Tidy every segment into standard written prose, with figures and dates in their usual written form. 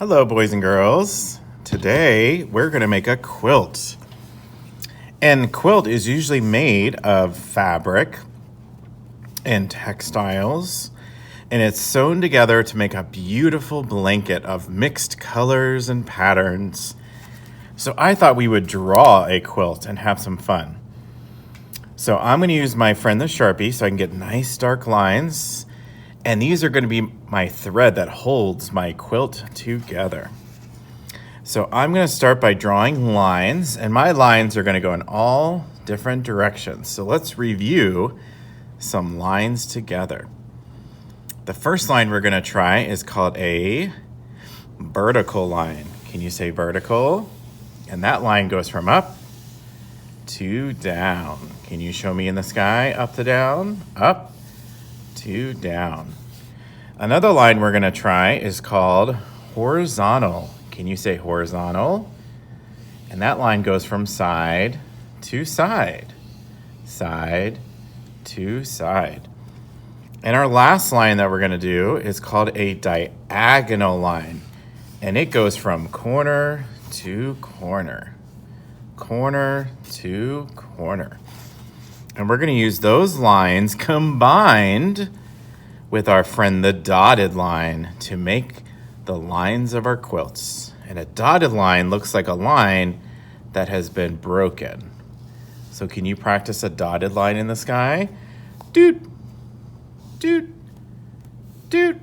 Hello, boys and girls. Today, we're going to make a quilt. And quilt is usually made of fabric and textiles, and it's sewn together to make a beautiful blanket of mixed colors and patterns. So I thought we would draw a quilt and have some fun. So I'm going to use my friend the Sharpie so I can get nice dark lines. And these are going to be my thread that holds my quilt together. So I'm going to start by drawing lines, and my lines are going to go in all different directions. So let's review some lines together. The first line we're going to try is called a vertical line. Can you say vertical? And that line goes from up to down. Can you show me in the sky? Up to down, up to down. Another line we're going to try is called horizontal. Can you say horizontal? And that line goes from side to side, side to side. And our last line that we're going to do is called a diagonal line. And it goes from corner to corner, corner to corner. And we're going to use those lines combined with our friend the dotted line to make the lines of our quilts. And a dotted line looks like a line that has been broken. So can you practice a dotted line in the sky? Doot, doot, doot,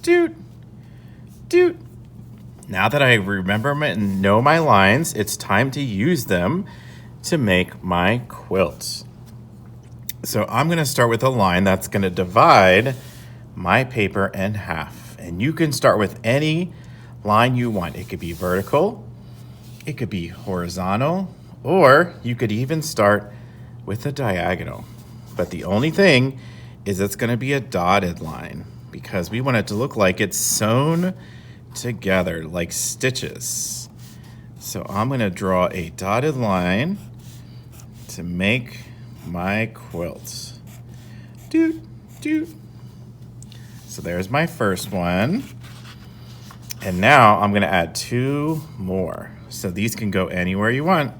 doot, doot. Now that I remember and know my lines, it's time to use them to make my quilt. So I'm going to start with a line that's going to divide my paper in half. And you can start with any line you want. It could be vertical, it could be horizontal, or you could even start with a diagonal. But the only thing is it's going to be a dotted line because we want it to look like it's sewn together like stitches. So I'm going to draw a dotted line to make my quilt. Doot, doot. So there's my first one. And now I'm going to add two more. So these can go anywhere you want.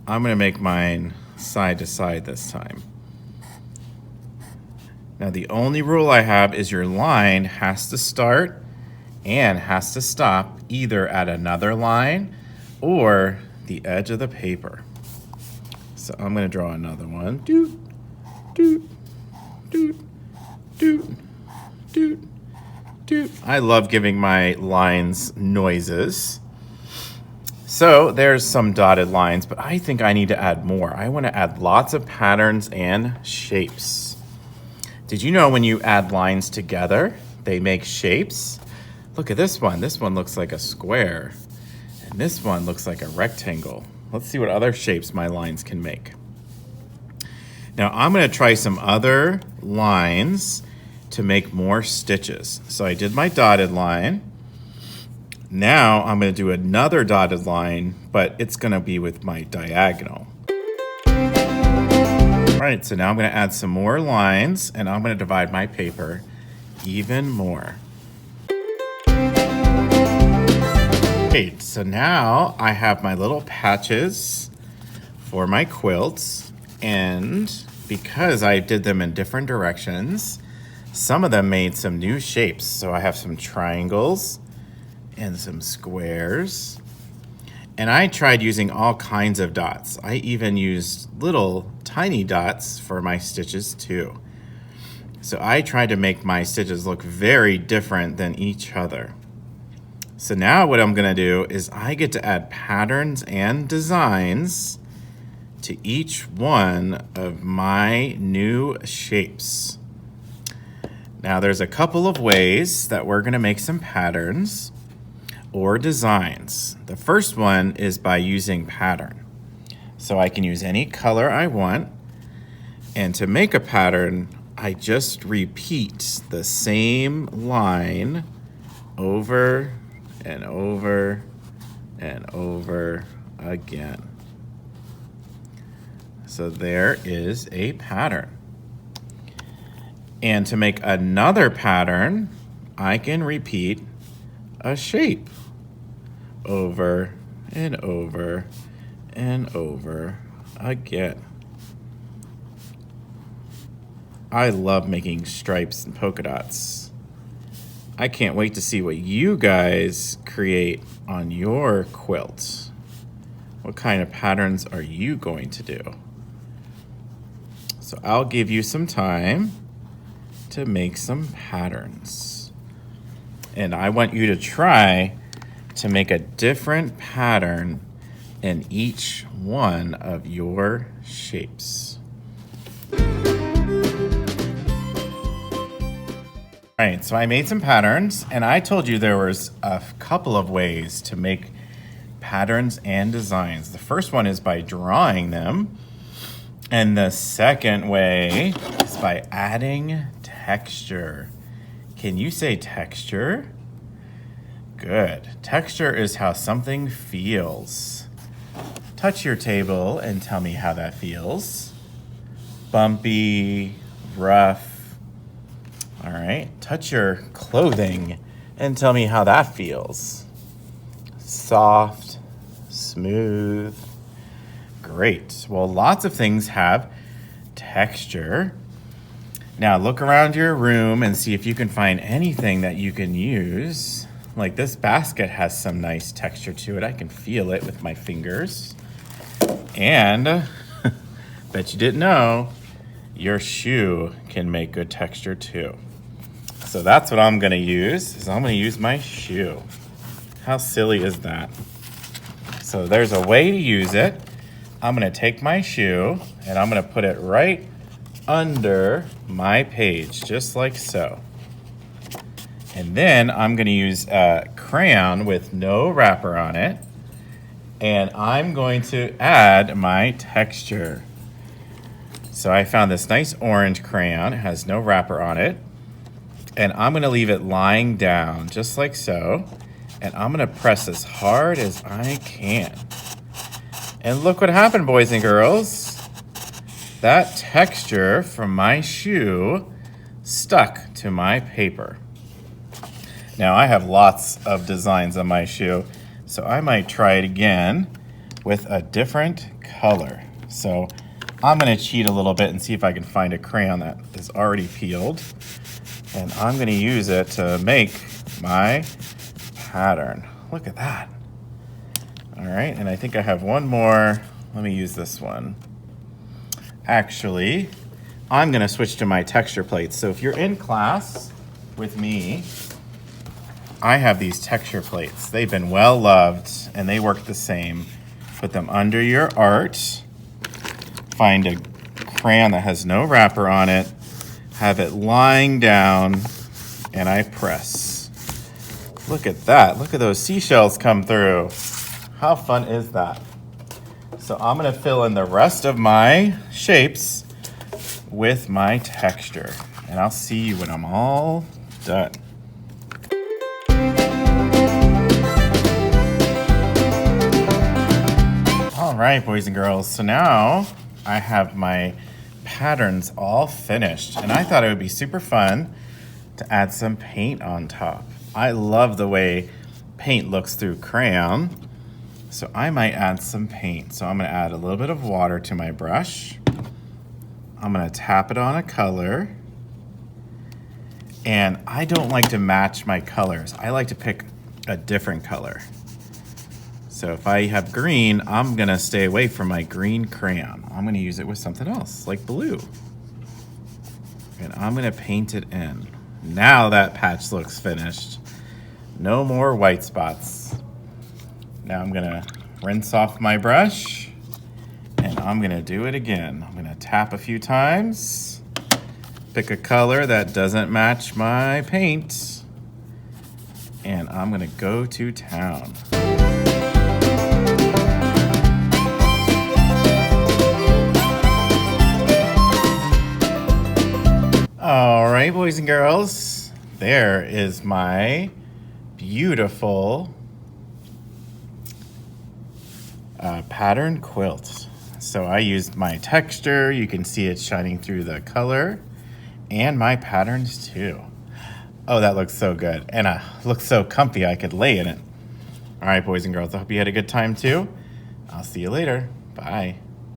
I'm going to make mine side to side this time. Now the only rule I have is your line has to start and has to stop either at another line or the edge of the paper. So I'm going to draw another one. Doot, doot, doot, doot, doot, doot. I love giving my lines noises. So there's some dotted lines, but I think I need to add more. I want to add lots of patterns and shapes. Did you know when you add lines together, they make shapes? Look at this one. This one looks like a square. And this one looks like a rectangle. Let's see what other shapes my lines can make. Now I'm going to try some other lines to make more stitches. So I did my dotted line. Now I'm going to do another dotted line, but it's going to be with my diagonal. All right, so now I'm going to add some more lines, and I'm going to divide my paper even more. Great, so now I have my little patches for my quilts, and because I did them in different directions, some of them made some new shapes. So I have some triangles and some squares, and I tried using all kinds of dots. I even used little tiny dots for my stitches too. So I tried to make my stitches look very different than each other. So now what I'm going to do is I get to add patterns and designs to each one of my new shapes. Now there's a couple of ways that we're going to make some patterns or designs. The first one is by using pattern. So I can use any color I want, and to make a pattern, I just repeat the same line over and over and over again. So there is a pattern. And to make another pattern, I can repeat a shape over and over and over again. I love making stripes and polka dots. I can't wait to see what you guys create on your quilt. What kind of patterns are you going to do? So I'll give you some time to make some patterns. And I want you to try to make a different pattern in each one of your shapes. All right, so I made some patterns, and I told you there was a couple of ways to make patterns and designs. The first one is by drawing them, and the second way is by adding texture. Can you say texture? Good. Texture is how something feels. Touch your table and tell me how that feels. Bumpy, rough. All right, touch your clothing and tell me how that feels. Soft, smooth. Great. Well, lots of things have texture. Now look around your room and see if you can find anything that you can use. Like this basket has some nice texture to it. I can feel it with my fingers. And bet you didn't know, your shoe can make good texture too. So that's what I'm gonna use, is I'm gonna use my shoe. How silly is that? So there's a way to use it. I'm gonna take my shoe and I'm gonna put it right under my page, just like so. And then I'm gonna use a crayon with no wrapper on it, and I'm going to add my texture. So I found this nice orange crayon. It has no wrapper on it. And I'm gonna leave it lying down, just like so. And I'm gonna press as hard as I can. And look what happened, boys and girls. That texture from my shoe stuck to my paper. Now I have lots of designs on my shoe, so I might try it again with a different color. So I'm gonna cheat a little bit and see if I can find a crayon that is already peeled. And I'm gonna use it to make my pattern. Look at that. All right, and I think I have one more. Let me use this one. Actually, I'm gonna switch to my texture plates. So if you're in class with me, I have these texture plates. They've been well loved and they work the same. Put them under your art. Find a crayon that has no wrapper on it. Have it lying down, and I press. Look at that. Look at those seashells come through. How fun is that? So I'm gonna fill in the rest of my shapes with my texture, and I'll see you when I'm all done. All right, boys and girls, so now I have my patterns all finished, and I thought it would be super fun to add some paint on top. I love the way paint looks through crayon, so I might add some paint. So I'm gonna add a little bit of water to my brush. I'm gonna tap it on a color, and I don't like to match my colors. I like to pick a different color. So if I have green, I'm gonna stay away from my green crayon. I'm gonna use it with something else, like blue. And I'm gonna paint it in. Now that patch looks finished. No more white spots. Now I'm gonna rinse off my brush, and I'm gonna do it again. I'm gonna tap a few times, pick a color that doesn't match my paint, and I'm gonna go to town. All right, boys and girls, there is my beautiful pattern quilt. So I used my texture. You can see it shining through the color, and my patterns too. Oh, that looks so good. And looks so comfy I could lay in it. All right, boys and girls, I hope you had a good time too. I'll see you later. Bye.